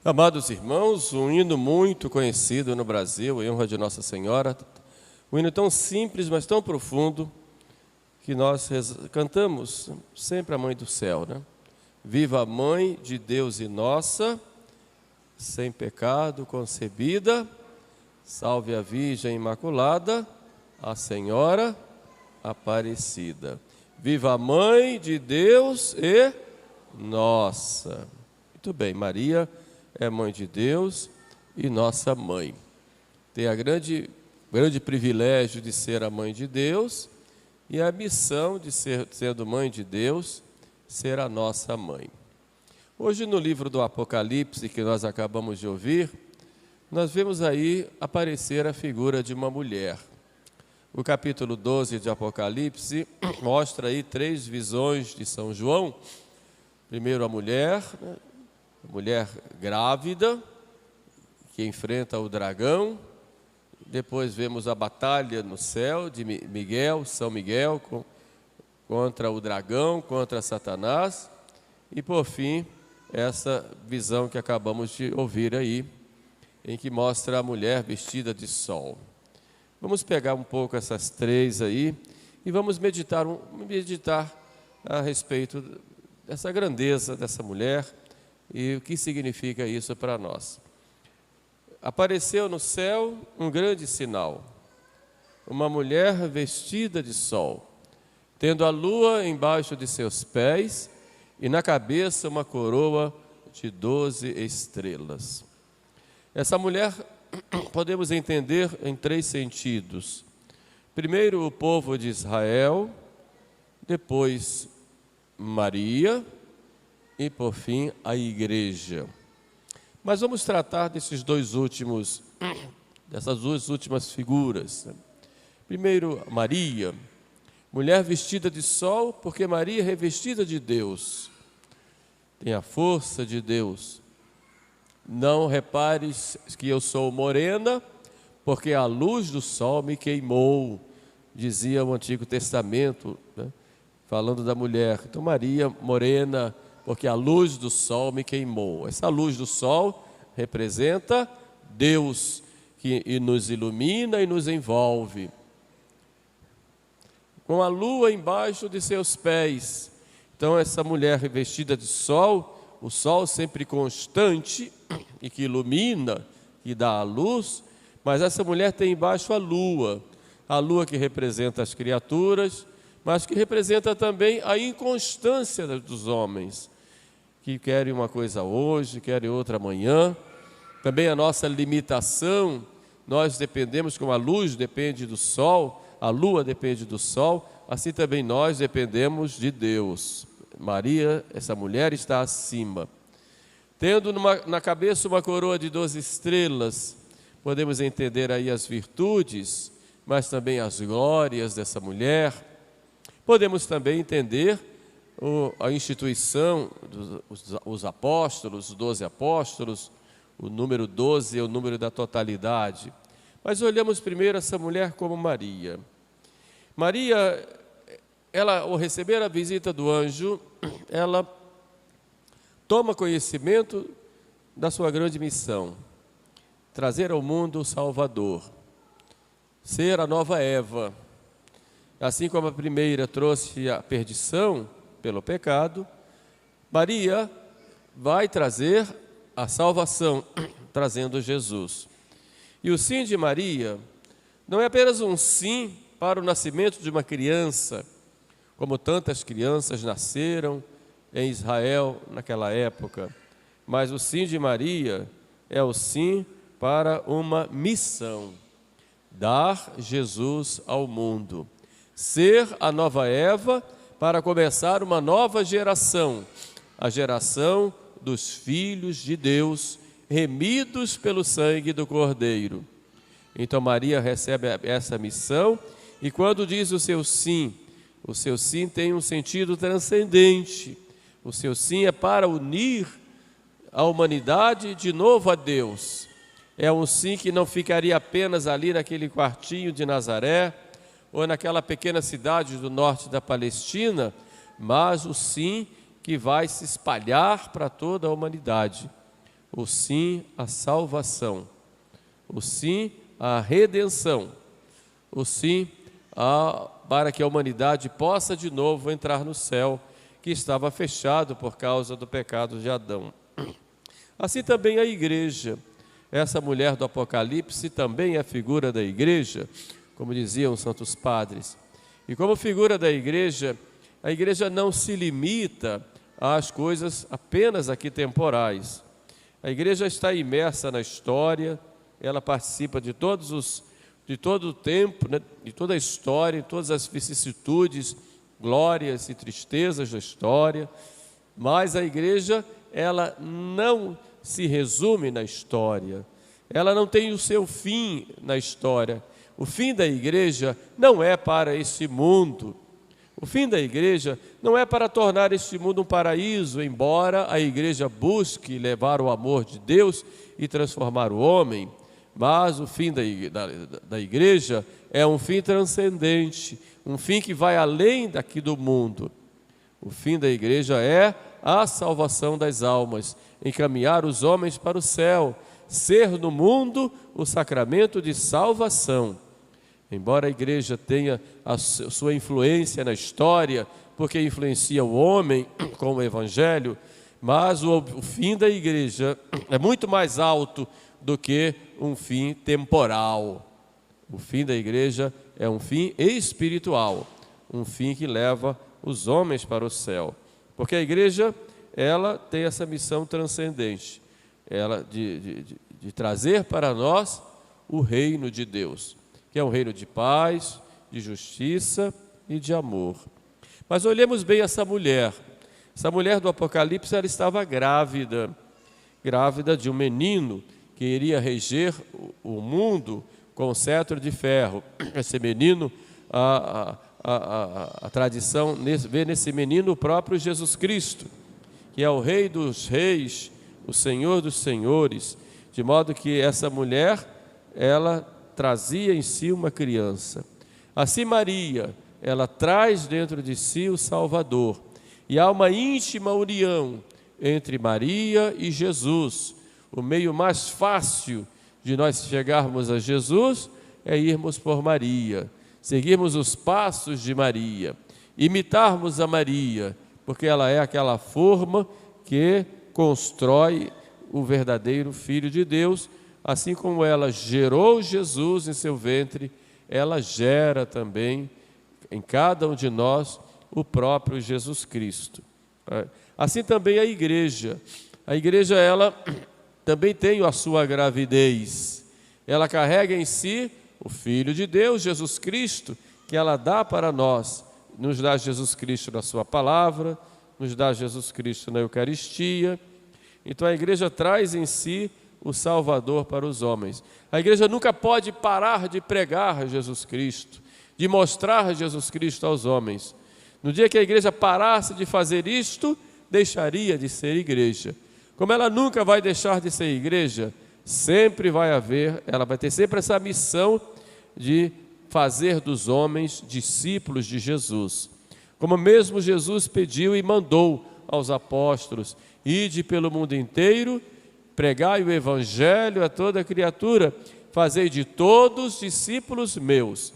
Amados irmãos, um hino muito conhecido no Brasil, em honra de Nossa Senhora, um hino tão simples, mas tão profundo, que nós cantamos sempre a Mãe do Céu, né? Viva a Mãe de Deus e nossa, sem pecado concebida, salve a Virgem Imaculada, a Senhora Aparecida. Viva a Mãe de Deus e nossa. Muito bem, Maria é Mãe de Deus e nossa Mãe. Tem a grande privilégio de ser a Mãe de Deus e a missão de sendo Mãe de Deus, ser a nossa Mãe. Hoje no livro do Apocalipse, que nós acabamos de ouvir, nós vemos aí aparecer a figura de uma mulher. O capítulo 12 de Apocalipse mostra aí 3 visões de São João. Primeiro a mulher grávida, que enfrenta o dragão. Depois vemos a batalha no céu de São Miguel contra o dragão, contra Satanás. E por fim, essa visão que acabamos de ouvir aí, em que mostra a mulher vestida de sol. Vamos pegar um pouco essas 3 aí e vamos meditar a respeito dessa grandeza dessa mulher e o que significa isso para nós. Apareceu no céu um grande sinal, uma mulher vestida de sol, tendo a lua embaixo de seus pés e na cabeça uma coroa de 12 estrelas. Essa mulher podemos entender em 3 sentidos. Primeiro, o povo de Israel, depois Maria e, por fim, a igreja. Mas vamos tratar dessas duas últimas figuras. Primeiro, Maria, mulher vestida de sol, porque Maria é revestida de Deus, tem a força de Deus. Não repares que eu sou morena, porque a luz do sol me queimou, dizia o Antigo Testamento, né? Falando da mulher. Então Maria, morena, porque a luz do sol me queimou. Essa luz do sol representa Deus, que nos ilumina e nos envolve. Com a lua embaixo de seus pés. Então essa mulher revestida de sol, o sol sempre constante e que ilumina, que dá a luz, mas essa mulher tem embaixo a lua que representa as criaturas, mas que representa também a inconstância dos homens, que querem uma coisa hoje, querem outra amanhã. Também a nossa limitação, nós dependemos, como a luz depende do sol, a lua depende do sol, assim também nós dependemos de Deus. Maria, essa mulher, está acima. Tendo na cabeça uma coroa de 12 estrelas, podemos entender aí as virtudes, mas também as glórias dessa mulher. Podemos também entender a instituição dos apóstolos, os 12 apóstolos, o número 12 é o número da totalidade. Mas olhamos primeiro essa mulher como Maria. Maria, ao receber a visita do anjo, ela toma conhecimento da sua grande missão, trazer ao mundo o Salvador, ser a nova Eva. Assim como a primeira trouxe a perdição pelo pecado, Maria vai trazer a salvação, trazendo Jesus. E o sim de Maria não é apenas um sim para o nascimento de uma criança, como tantas crianças nasceram em Israel naquela época, mas o sim de Maria é o sim para uma missão, dar Jesus ao mundo, ser a nova Eva para começar uma nova geração, a geração dos filhos de Deus, remidos pelo sangue do Cordeiro. Então Maria recebe essa missão e quando diz o seu sim tem um sentido transcendente. O seu sim é para unir a humanidade de novo a Deus. É um sim que não ficaria apenas ali naquele quartinho de Nazaré, ou naquela pequena cidade do norte da Palestina, mas o sim que vai se espalhar para toda a humanidade. o sim à salvação, o sim à redenção, o sim para que a humanidade possa de novo entrar no céu, que estava fechado por causa do pecado de Adão. Assim também a igreja, essa mulher do Apocalipse também é figura da igreja, como diziam os santos padres. E como figura da igreja, a igreja não se limita às coisas apenas aqui temporais. A igreja está imersa na história, ela participa de todo o tempo, né, de toda a história, de todas as vicissitudes, glórias e tristezas da história, mas a igreja, ela não se resume na história, ela não tem o seu fim na história. O fim da igreja não é para esse mundo, o fim da igreja não é para tornar este mundo um paraíso, embora a igreja busque levar o amor de Deus e transformar o homem, mas o fim da igreja é um fim transcendente, um fim que vai além daqui do mundo. O fim da igreja é a salvação das almas, encaminhar os homens para o céu, ser no mundo o sacramento de salvação. Embora a igreja tenha a sua influência na história, porque influencia o homem com o evangelho, mas o fim da igreja é muito mais alto do que um fim temporal. O fim da igreja é um fim espiritual, um fim que leva os homens para o céu. Porque a igreja, ela tem essa missão transcendente, ela de trazer para nós o reino de Deus, que é um reino de paz, de justiça e de amor. Mas olhemos bem essa mulher do Apocalipse, ela estava grávida de um menino que iria reger o mundo com o cetro de ferro. Esse menino, a tradição vê nesse menino o próprio Jesus Cristo, que é o Rei dos Reis, o Senhor dos Senhores, de modo que essa mulher, ela trazia em si uma criança. Assim Maria, ela traz dentro de si o Salvador, e há uma íntima união entre Maria e Jesus. O meio mais fácil de nós chegarmos a Jesus é irmos por Maria, seguirmos os passos de Maria, imitarmos a Maria, porque ela é aquela forma que constrói o verdadeiro Filho de Deus. Assim como ela gerou Jesus em seu ventre, ela gera também em cada um de nós o próprio Jesus Cristo. Assim também a igreja, ela também tem a sua gravidez, ela carrega em si o Filho de Deus, Jesus Cristo, que ela dá para nós, nos dá Jesus Cristo na sua palavra, nos dá Jesus Cristo na Eucaristia. Então a igreja traz em si o Salvador para os homens. A igreja nunca pode parar de pregar Jesus Cristo, de mostrar Jesus Cristo aos homens. No dia que a igreja parasse de fazer isto, deixaria de ser igreja. Como ela nunca vai deixar de ser igreja, sempre vai haver, ela vai ter sempre essa missão de fazer dos homens discípulos de Jesus. Como mesmo Jesus pediu e mandou aos apóstolos: ide pelo mundo inteiro, pregai o evangelho a toda criatura, fazei de todos discípulos meus.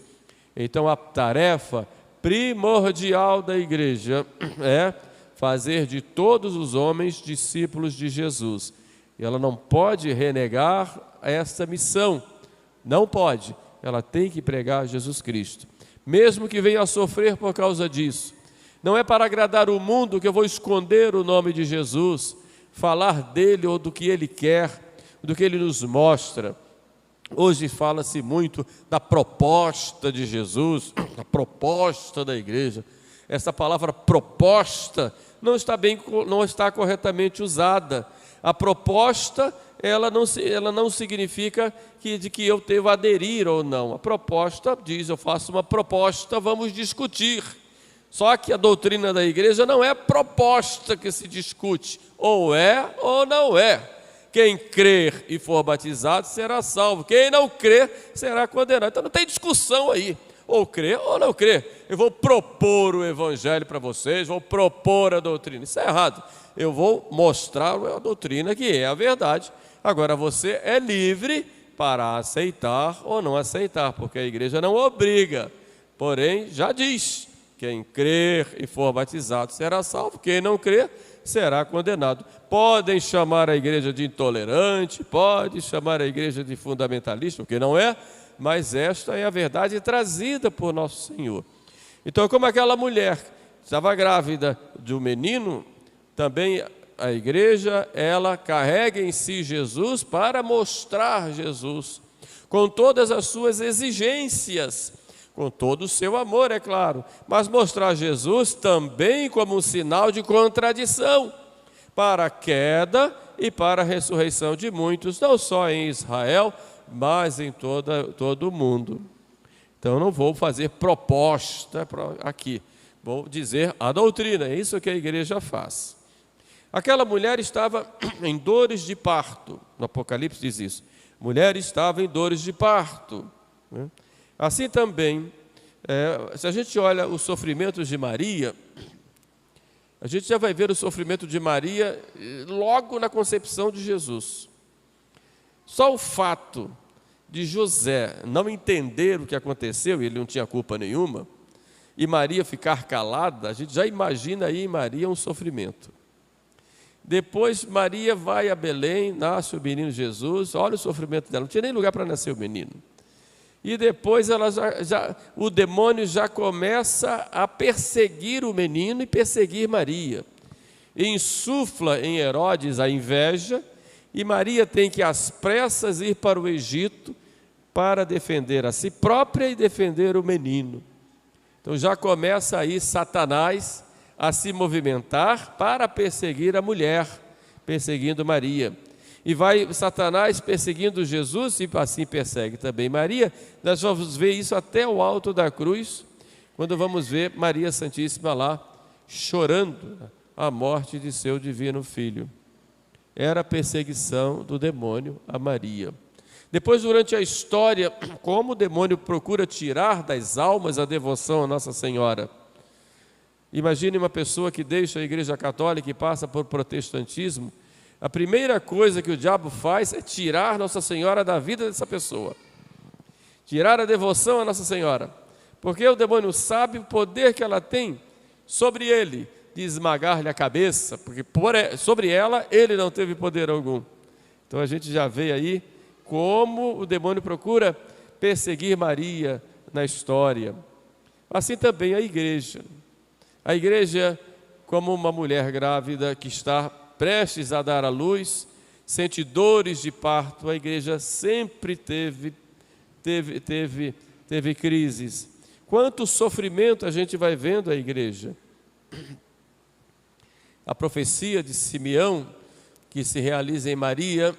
Então a tarefa primordial da igreja é fazer de todos os homens discípulos de Jesus. E ela não pode renegar essa missão, não pode. Ela tem que pregar Jesus Cristo, mesmo que venha a sofrer por causa disso. Não é para agradar o mundo que eu vou esconder o nome de Jesus, falar dele ou do que ele quer, do que ele nos mostra. Hoje fala-se muito da proposta de Jesus, da proposta da igreja. Essa palavra proposta não está corretamente usada. A proposta, ela não significa de que eu devo aderir ou não. A proposta diz: eu faço uma proposta, vamos discutir. Só que a doutrina da igreja não é proposta que se discute, ou é ou não é. Quem crer e for batizado será salvo, quem não crer será condenado. Então não tem discussão aí, ou crer ou não crer. Eu vou propor o evangelho para vocês, vou propor a doutrina. Isso é errado. eu vou mostrar a doutrina que é a verdade. Agora você é livre para aceitar ou não aceitar, porque a igreja não obriga. Porém, já diz, quem crer e for batizado será salvo, quem não crer será condenado. Podem chamar a igreja de intolerante, pode chamar a igreja de fundamentalista, o que não é, mas esta é a verdade trazida por nosso Senhor. Então, como aquela mulher estava grávida de um menino, também a igreja, ela carrega em si Jesus para mostrar Jesus, com todas as suas exigências, com todo o seu amor, é claro, mas mostrar Jesus também como um sinal de contradição, para a queda e para a ressurreição de muitos, não só em Israel, mas em todo o mundo. Então, eu não vou fazer proposta aqui, vou dizer a doutrina, é isso que a igreja faz. Aquela mulher estava em dores de parto, no Apocalipse diz isso, mulher estava em dores de parto, né? Assim também, se a gente olha os sofrimentos de Maria, a gente já vai ver o sofrimento de Maria logo na concepção de Jesus. Só o fato de José não entender o que aconteceu, e ele não tinha culpa nenhuma, e Maria ficar calada, a gente já imagina aí em Maria um sofrimento. Depois Maria vai a Belém, nasce o menino Jesus, olha o sofrimento dela, não tinha nem lugar para nascer o menino. E depois o demônio já começa a perseguir o menino e perseguir Maria. E insufla em Herodes a inveja, e Maria tem que às pressas ir para o Egito para defender a si própria e defender o menino. Então já começa aí Satanás a se movimentar para perseguir a mulher, perseguindo Maria. E vai Satanás perseguindo Jesus e assim persegue também Maria. Nós vamos ver isso até o alto da cruz, quando vamos ver Maria Santíssima lá chorando a morte de seu divino Filho. Era a perseguição do demônio a Maria. Depois, durante a história, como o demônio procura tirar das almas a devoção a Nossa Senhora. Imagine uma pessoa que deixa a Igreja Católica e passa por protestantismo. A primeira coisa que o diabo faz é tirar Nossa Senhora da vida dessa pessoa. Tirar a devoção a Nossa Senhora. Porque o demônio sabe o poder que ela tem sobre ele, de esmagar-lhe a cabeça, porque sobre ela ele não teve poder algum. Então a gente já vê aí como o demônio procura perseguir Maria na história. Assim também a igreja. A igreja, como uma mulher grávida que está prestes a dar à luz, sente dores de parto, a igreja sempre teve crises. Quanto sofrimento a gente vai vendo a igreja. A profecia de Simeão, que se realiza em Maria,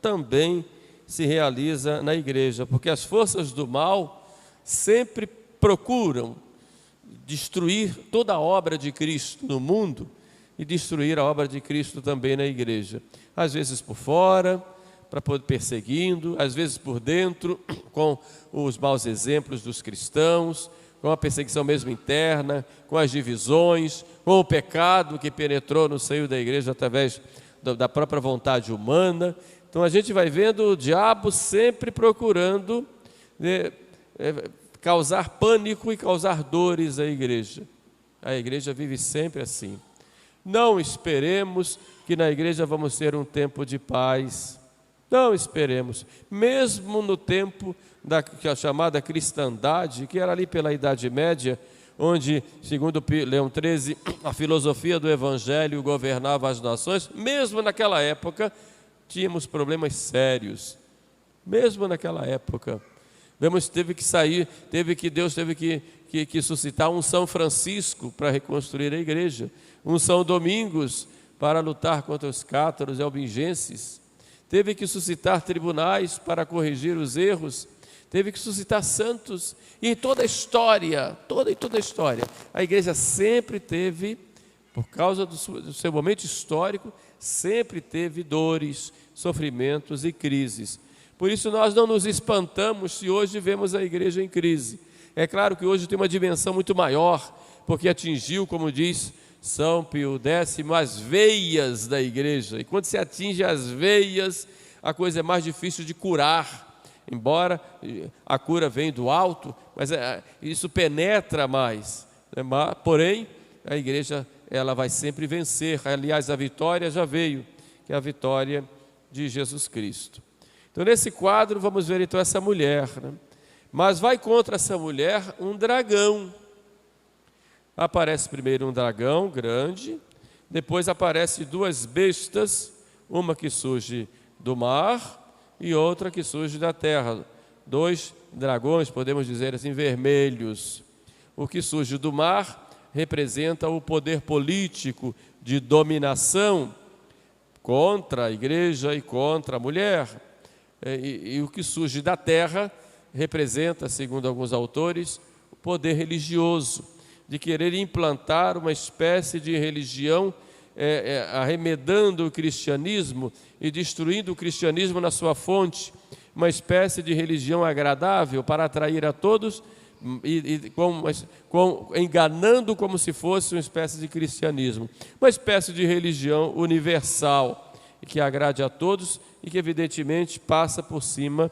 também se realiza na igreja, porque as forças do mal sempre procuram destruir toda a obra de Cristo no mundo e destruir a obra de Cristo também na igreja. Às vezes por fora, para poder perseguindo, às vezes por dentro, com os maus exemplos dos cristãos, com a perseguição mesmo interna, com as divisões, com o pecado que penetrou no seio da igreja através da própria vontade humana. Então a gente vai vendo o diabo sempre procurando causar pânico e causar dores à igreja. A igreja vive sempre assim. Não esperemos que na igreja vamos ter um tempo de paz. Não esperemos. Mesmo no tempo da chamada cristandade, que era ali pela Idade Média, onde, segundo Leão XIII, a filosofia do Evangelho governava as nações, mesmo naquela época, tínhamos problemas sérios. Mesmo naquela época. Deus teve que suscitar um São Francisco para reconstruir a igreja, um São Domingos para lutar contra os cátaros e albigenses, teve que suscitar tribunais para corrigir os erros, teve que suscitar santos, e em toda a história, a igreja sempre teve, por causa do seu momento histórico, sempre teve dores, sofrimentos e crises. Por isso nós não nos espantamos se hoje vemos a igreja em crise. É claro que hoje tem uma dimensão muito maior, porque atingiu, como diz São Pio X, as veias da igreja. E quando se atinge as veias, a coisa é mais difícil de curar. Embora a cura venha do alto, mas isso penetra mais. Porém, a igreja ela vai sempre vencer. Aliás, a vitória já veio, que é a vitória de Jesus Cristo. Então, nesse quadro, vamos ver então essa mulher, né? Mas vai contra essa mulher um dragão. Aparece primeiro um dragão grande, depois aparece duas bestas, uma que surge do mar e outra que surge da terra. Dois dragões, podemos dizer assim, vermelhos. O que surge do mar representa o poder político de dominação contra a igreja e contra a mulher. E o que surge da terra representa, segundo alguns autores, o poder religioso, de querer implantar uma espécie de religião arremedando o cristianismo e destruindo o cristianismo na sua fonte, uma espécie de religião agradável para atrair a todos, enganando como se fosse uma espécie de cristianismo, uma espécie de religião universal, que agrade a todos e que evidentemente passa por cima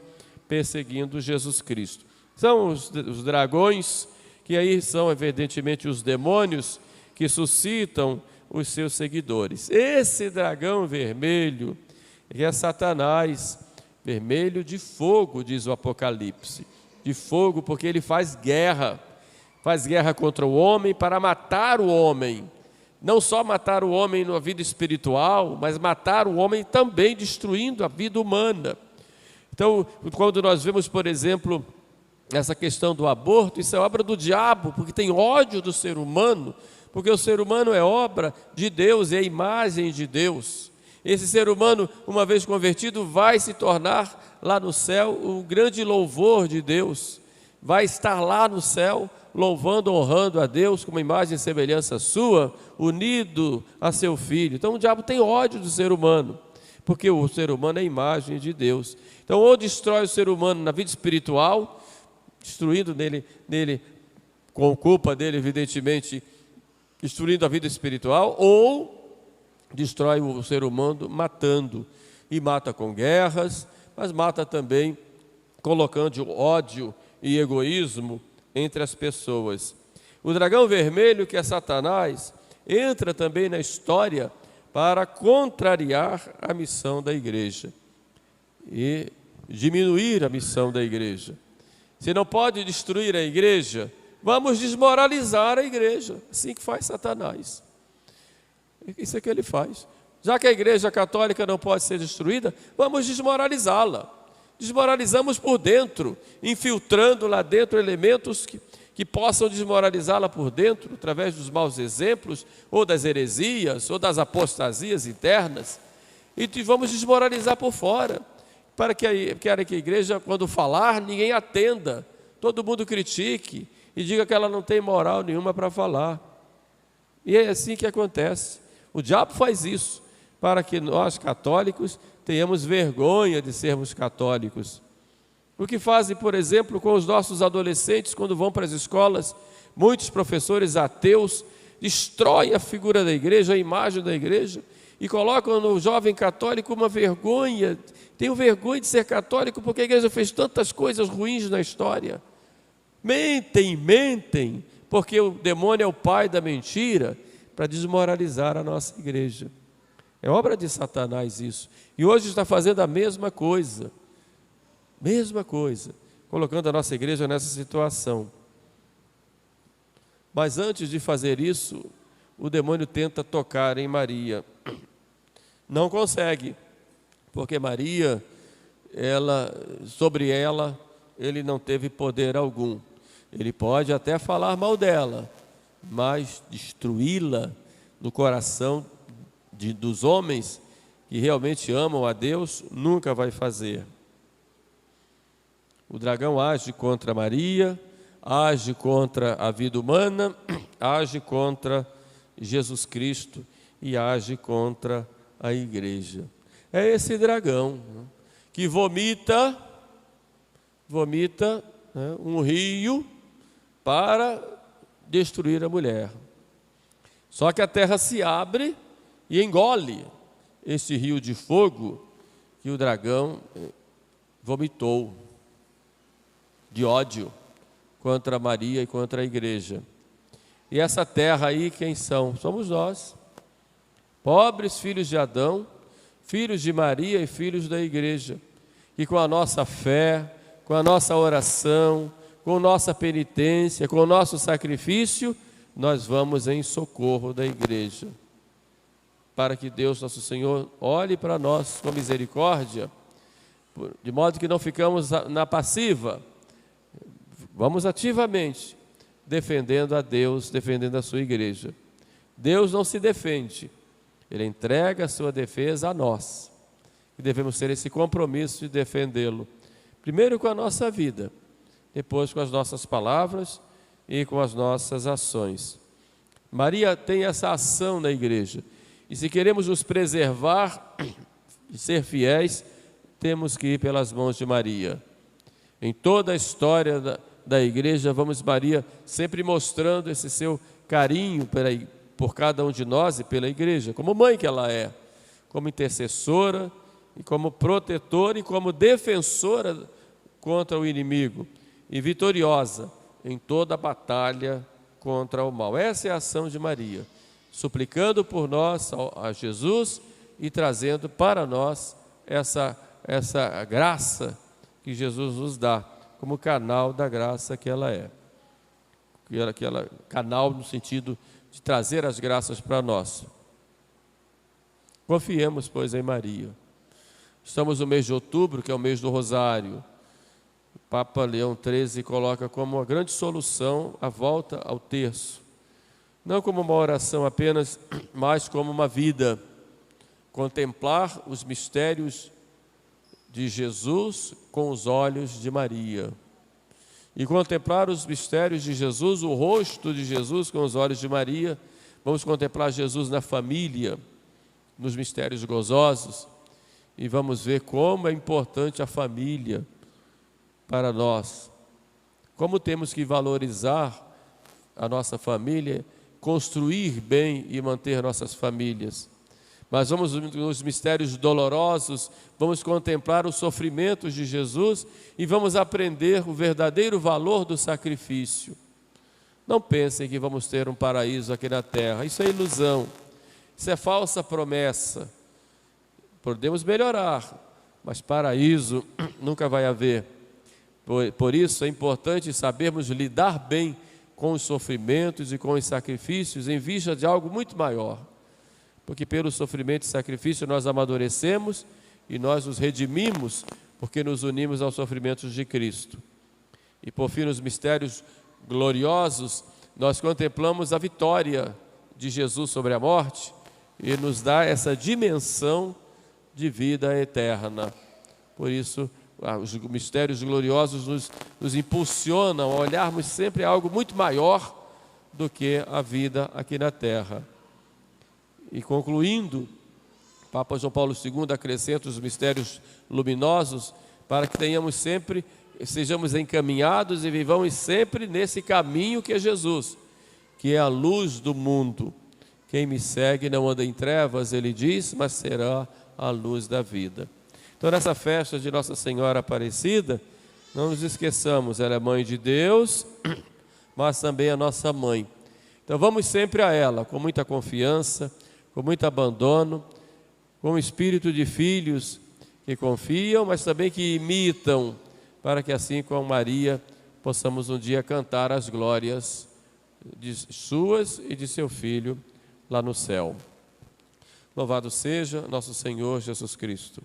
perseguindo Jesus Cristo. São os dragões, que aí são evidentemente os demônios que suscitam os seus seguidores. Esse dragão vermelho é Satanás, vermelho de fogo, diz o Apocalipse. De fogo, porque ele faz guerra contra o homem para matar o homem. Não só matar o homem na vida espiritual, mas matar o homem também destruindo a vida humana. Então, quando nós vemos, por exemplo, essa questão do aborto, isso é obra do diabo, porque tem ódio do ser humano, porque o ser humano é obra de Deus, é a imagem de Deus. Esse ser humano, uma vez convertido, vai se tornar lá no céu o grande louvor de Deus. Vai estar lá no céu, louvando, honrando a Deus, com uma imagem e semelhança sua, unido a seu Filho. Então o diabo tem ódio do ser humano, porque o ser humano é a imagem de Deus. Então ou destrói o ser humano na vida espiritual, destruindo nele com culpa dele, evidentemente, destruindo a vida espiritual, ou destrói o ser humano matando, e mata com guerras, mas mata também colocando ódio e egoísmo entre as pessoas. O dragão vermelho, que é Satanás, entra também na história para contrariar a missão da igreja e diminuir a missão da igreja. Se não pode destruir a igreja, vamos desmoralizar a igreja. Assim que faz Satanás. Isso é que ele faz. Já que a igreja católica não pode ser destruída, vamos desmoralizá-la. Desmoralizamos por dentro, infiltrando lá dentro elementos que possam desmoralizá-la por dentro, através dos maus exemplos, ou das heresias, ou das apostasias internas. E vamos desmoralizar por fora, para que a igreja, quando falar, ninguém atenda, todo mundo critique e diga que ela não tem moral nenhuma para falar. E é assim que acontece. O diabo faz isso, para que nós católicos tenhamos vergonha de sermos católicos. O que fazem, por exemplo, com os nossos adolescentes quando vão para as escolas? Muitos professores ateus destroem a figura da igreja, a imagem da igreja, e colocam no jovem católico uma vergonha. Tenho vergonha de ser católico porque a igreja fez tantas coisas ruins na história. Mentem, porque o demônio é o pai da mentira, para desmoralizar a nossa igreja. É obra de Satanás isso. E hoje está fazendo a mesma coisa, colocando a nossa igreja nessa situação. Mas antes de fazer isso, o demônio tenta tocar em Maria. Não consegue, porque Maria, sobre ela, ele não teve poder algum. Ele pode até falar mal dela, mas destruí-la no coração dos homens que realmente amam a Deus, nunca vai fazer. O dragão age contra Maria, age contra a vida humana, age contra Jesus Cristo e age contra a igreja. É esse dragão que vomita um rio para destruir a mulher. Só que a terra se abre e engole este rio de fogo que o dragão vomitou de ódio contra Maria e contra a igreja. E essa terra aí, quem são? Somos nós, pobres filhos de Adão, filhos de Maria e filhos da igreja. E com a nossa fé, com a nossa oração, com nossa penitência, com o nosso sacrifício, nós vamos em socorro da igreja. Para que Deus, nosso Senhor, olhe para nós com misericórdia, de modo que não ficamos na passiva. Vamos ativamente defendendo a Deus, defendendo a sua igreja. Deus não se defende, Ele entrega a sua defesa a nós. E devemos ter esse compromisso de defendê-lo. Primeiro com a nossa vida, depois com as nossas palavras e com as nossas ações. Maria tem essa ação na igreja. E se queremos nos preservar e ser fiéis, temos que ir pelas mãos de Maria. Em toda a história da igreja, vamos Maria sempre mostrando esse seu carinho por cada um de nós e pela igreja, como mãe que ela é, como intercessora, e como protetora e como defensora contra o inimigo, e vitoriosa em toda a batalha contra o mal. Essa é a ação de Maria, suplicando por nós a Jesus e trazendo para nós essa graça que Jesus nos dá, como canal da graça que ela é. Canal no sentido de trazer as graças para nós. Confiemos, pois, em Maria. Estamos no mês de outubro, que é o mês do Rosário. O Papa Leão XIII coloca como uma grande solução a volta ao terço. Não como uma oração apenas, mas como uma vida. Contemplar os mistérios de Jesus com os olhos de Maria. E contemplar os mistérios de Jesus, o rosto de Jesus com os olhos de Maria. Vamos contemplar Jesus na família, nos mistérios gozosos. E vamos ver como é importante a família para nós. Como temos que valorizar a nossa família, construir bem e manter nossas famílias. Mas vamos nos mistérios dolorosos, vamos contemplar os sofrimentos de Jesus e vamos aprender o verdadeiro valor do sacrifício. Não pensem que vamos ter um paraíso aqui na terra, isso é ilusão, isso é falsa promessa. Podemos melhorar, mas paraíso nunca vai haver. Por isso é importante sabermos lidar bem com os sofrimentos e com os sacrifícios em vista de algo muito maior. Porque pelo sofrimento e sacrifício nós amadurecemos e nós nos redimimos, porque nos unimos aos sofrimentos de Cristo. E por fim, nos mistérios gloriosos, nós contemplamos a vitória de Jesus sobre a morte e nos dá essa dimensão de vida eterna. Por isso, os mistérios gloriosos nos impulsionam a olharmos sempre algo muito maior do que a vida aqui na terra. E concluindo, Papa João Paulo II acrescenta os mistérios luminosos para que sejamos encaminhados e vivamos sempre nesse caminho que é Jesus, que é a luz do mundo. Quem me segue não anda em trevas, ele diz, mas será a luz da vida. Então, nessa festa de Nossa Senhora Aparecida, não nos esqueçamos, ela é mãe de Deus, mas também a nossa mãe. Então, vamos sempre a ela, com muita confiança, com muito abandono, com o espírito de filhos que confiam, mas também que imitam, para que assim com Maria possamos um dia cantar as glórias de suas e de seu Filho lá no céu. Louvado seja nosso Senhor Jesus Cristo.